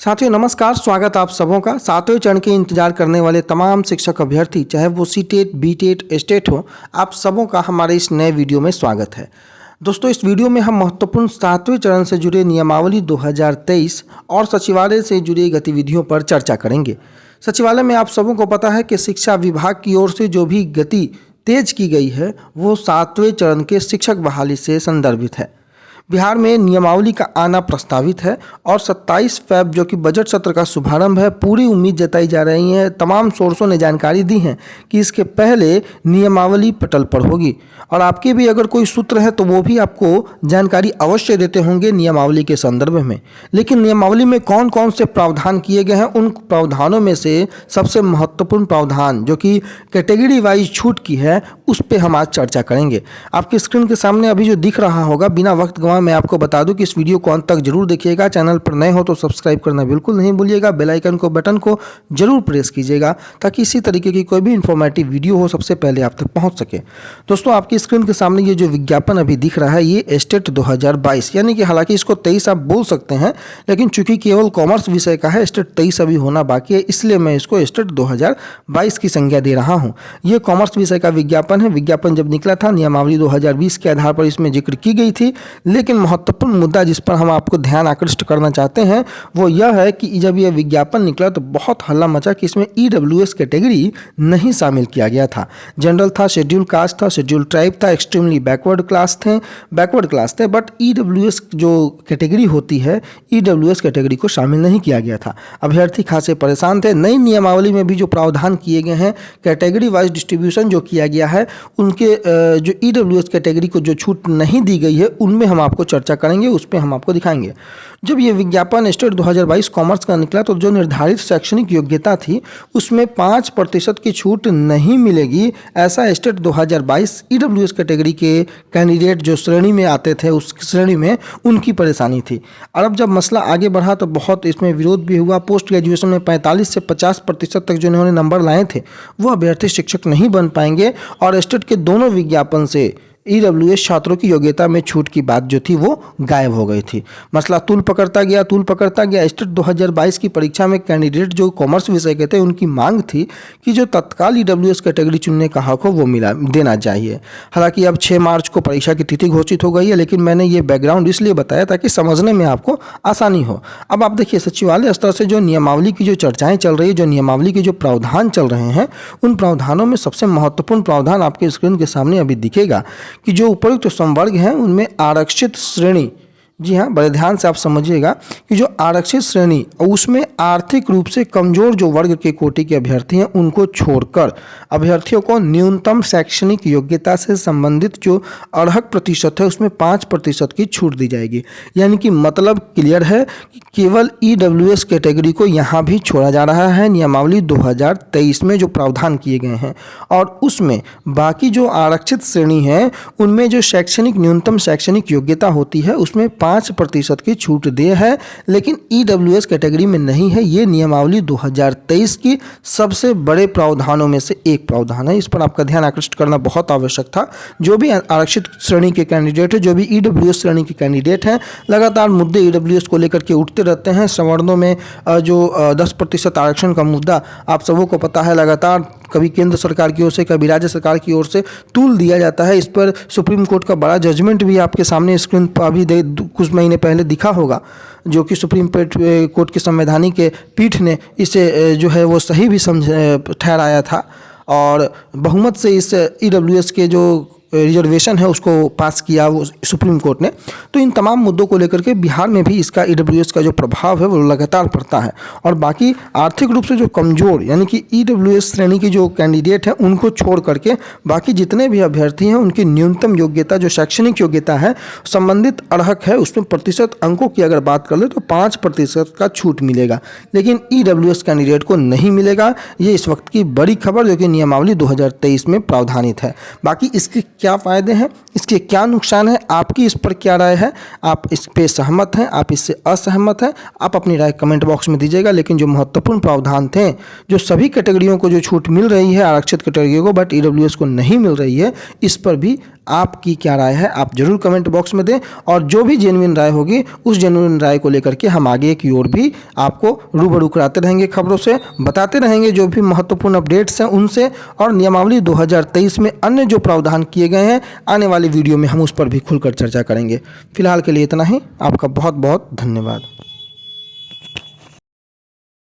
साथियों नमस्कार, स्वागत आप सबों का। सातवें चरण के इंतजार करने वाले तमाम शिक्षक अभ्यर्थी, चाहे वो सीटेट, बीटेट, एस्टेट हो, आप सबों का हमारे इस नए वीडियो में स्वागत है। दोस्तों, इस वीडियो में हम महत्वपूर्ण सातवें चरण से जुड़े नियमावली 2023 और सचिवालय से जुड़ी गतिविधियों पर चर्चा करेंगे। सचिवालय में आप सबों को पता है कि शिक्षा विभाग की ओर से जो भी गति तेज की गई है वो सातवें चरण के शिक्षक बहाली से संदर्भित है। बिहार में नियमावली का आना प्रस्तावित है और 27 फ़रवरी जो कि बजट सत्र का शुभारंभ है, पूरी उम्मीद जताई जा रही है। तमाम सोर्सों ने जानकारी दी है कि इसके पहले नियमावली पटल पर होगी और आपके भी अगर कोई सूत्र है तो वो भी आपको जानकारी अवश्य देते होंगे नियमावली के संदर्भ में। लेकिन नियमावली में कौन कौन से प्रावधान किए गए हैं, उन प्रावधानों में से सबसे महत्वपूर्ण प्रावधान जो कि कैटेगरी वाइज छूट की है, उस पर हम आज चर्चा करेंगे। आपकी स्क्रीन के सामने अभी जो दिख रहा होगा, बिना वक्त गंवाए मैं आपको बता दूं कि इस वीडियो को अंत तक जरूर देखिएगा। चैनल पर नए हो तो सब्सक्राइब करना बिल्कुल नहीं भूलिएगा। बेल आइकन को, बटन को जरूर प्रेस कीजिएगा ताकि इसी तरीके की कोई भी इंफॉर्मेटिव वीडियो हो सबसे पहले आप तक पहुंच सके। दोस्तों, आपकी स्क्रीन के सामने ये जो विज्ञापन अभी दिख रहा है, ये एस्टेट 2022, यानी कि हालांकि इसको 23 आप बोल सकते हैं, लेकिन चूंकि केवल कॉमर्स विषय का है, एस्टेट 23 अभी होना बाकी है, इसलिए मैं इसको एस्टेट 2022 की संज्ञा दे रहा हूँ। ये कॉमर्स विषय का विज्ञापन है। विज्ञापन जब निकला था, नियमावली 2020 के आधार पर इसमें जिक्र की गई थी, लेकिन महत्वपूर्ण मुद्दा जिस पर हम आपको ध्यान आकृष्ट करना चाहते हैं वो यह है कि जब यह विज्ञापन निकला तो बहुत हल्ला मचा कि इसमें ईडब्ल्यूएस कैटेगरी नहीं शामिल किया गया था। जनरल था, शेड्यूल कास्ट था, शेड्यूल ट्राइब था, एक्सट्रीमली बैकवर्ड क्लास थे, बट ईडब्ल्यूएस जो कैटेगरी होती है, ईडब्ल्यूएस कैटेगरी को शामिल नहीं किया गया था। अभ्यर्थी खासे परेशान थे। नई नियमावली में भी जो प्रावधान किए गए हैं, कैटेगरी वाइज डिस्ट्रीब्यूशन जो किया गया है, उनके जो ईडब्ल्यूएस कैटेगरी को जो छूट नहीं दी गई है, उनमें हम आपको चर्चा करेंगे, उस पर हम आपको दिखाएंगे। जब ये विज्ञापन एस्टेट 2022 कॉमर्स का निकला तो जो निर्धारित शैक्षणिक योग्यता थी उसमें 5% की छूट नहीं मिलेगी, ऐसा एस्टेट 2022 ईडब्ल्यूएस कैटेगरी के कैंडिडेट जो श्रेणी में आते थे, उस श्रेणी में उनकी परेशानी थी। और अब जब मसला आगे बढ़ा तो बहुत इसमें विरोध भी हुआ। पोस्ट ग्रेजुएशन में 45 से 50% तक जो इन्होंने नंबर लाए थे वो अभ्यर्थी शिक्षक नहीं बन पाएंगे और एस्टेट के दोनों विज्ञापन से ईडब्ल्यूएस छात्रों की योग्यता में छूट की बात जो थी वो गायब हो गई थी। मसला तूल पकड़ता गया। एस्टेट 2022 की परीक्षा में कैंडिडेट जो कॉमर्स विषय के थे, उनकी मांग थी कि जो तत्काल ईडब्ल्यूएस कैटेगरी चुनने का हक हो वो देना चाहिए। हालांकि अब 6 मार्च को परीक्षा की तिथि घोषित हो गई है, लेकिन मैंने ये बैकग्राउंड इसलिए बताया ताकि समझने में आपको आसानी हो। अब आप देखिए, सचिवालय स्तर से जो नियमावली की जो चर्चाएँ चल रही है, जो नियमावली के जो प्रावधान चल रहे हैं, उन प्रावधानों में सबसे महत्वपूर्ण प्रावधान आपके स्क्रीन के सामने अभी दिखेगा कि जो उपयुक्त संवर्ग हैं उनमें आरक्षित श्रेणी, जी हाँ, बड़े ध्यान से आप समझिएगा कि जो आरक्षित श्रेणी उसमें आर्थिक रूप से कमजोर जो वर्ग के कोटि के अभ्यर्थी हैं, उनको छोड़कर अभ्यर्थियों को न्यूनतम शैक्षणिक योग्यता से संबंधित जो अर्हक प्रतिशत है उसमें 5% की छूट दी जाएगी। यानी कि मतलब क्लियर है कि केवल ईडब्ल्यूएस कैटेगरी को यहाँ भी छोड़ा जा रहा है नियमावली 2023 में जो प्रावधान किए गए हैं, और उसमें बाकी जो आरक्षित श्रेणी है उनमें जो न्यूनतम शैक्षणिक योग्यता होती है उसमें 5% की छूट दे है, लेकिन ईडब्ल्यूएस कैटेगरी में नहीं है। ये नियमावली 2023 की सबसे बड़े प्रावधानों में से एक प्रावधान है। इस पर आपका ध्यान आकृष्ट करना बहुत आवश्यक था। जो भी आरक्षित श्रेणी के कैंडिडेट है, जो भी ईडब्ल्यूएस श्रेणी के कैंडिडेट हैं, लगातार मुद्दे ईडब्ल्यूएस को लेकर के उठते रहते हैं। सवर्णों में जो 10% आरक्षण का मुद्दा आप सबों को पता है, लगातार कभी केंद्र सरकार की ओर से, कभी राज्य सरकार की ओर से तूल दिया जाता है। इस पर सुप्रीम कोर्ट का बड़ा जजमेंट भी आपके सामने स्क्रीन पर अभी कुछ महीने पहले दिखा होगा, जो कि सुप्रीम कोर्ट की संवैधानिक पीठ ने इसे जो है वो सही भी ठहराया था और बहुमत से इस ईडब्ल्यूएस के जो रिजर्वेशन है उसको पास किया वो सुप्रीम कोर्ट ने। तो इन तमाम मुद्दों को लेकर के बिहार में भी इसका ईडब्ल्यूएस का जो प्रभाव है वो लगातार पड़ता है और बाकी आर्थिक रूप से जो कमज़ोर यानी कि ईडब्ल्यूएस श्रेणी के जो कैंडिडेट हैं उनको छोड़ करके बाकी जितने भी अभ्यर्थी हैं उनकी न्यूनतम योग्यता जो शैक्षणिक योग्यता है संबंधित अर्हक है उसमें प्रतिशत अंकों की अगर बात कर ले तो 5% का छूट मिलेगा, लेकिन ईडब्ल्यूएस कैंडिडेट को नहीं मिलेगा। ये इस वक्त की बड़ी खबर जो कि नियमावली 2023 में प्रावधानित है। बाकी इसके क्या फ़ायदे हैं, इसके क्या नुकसान है, आपकी इस पर क्या राय है, आप इस पे सहमत हैं, आप इससे असहमत हैं, आप अपनी राय कमेंट बॉक्स में दीजिएगा। लेकिन जो महत्वपूर्ण प्रावधान थे, जो सभी कैटेगरियों को जो छूट मिल रही है आरक्षित कैटेगरियों को, बट ईडब्ल्यूएस को नहीं मिल रही है, इस पर भी आपकी क्या राय है आप ज़रूर कमेंट बॉक्स में दें, और जो भी जेन्युइन राय होगी उस जेन्युइन राय को लेकर के हम आगे की ओर भी आपको रूबरू कराते रहेंगे, खबरों से बताते रहेंगे जो भी महत्वपूर्ण अपडेट्स हैं उनसे, और नियमावली 2023 में अन्य जो प्रावधान किए गए हैं आने वाली वीडियो में हम उस पर भी खुलकर चर्चा करेंगे। फिलहाल के लिए इतना ही। आपका बहुत बहुत धन्यवाद।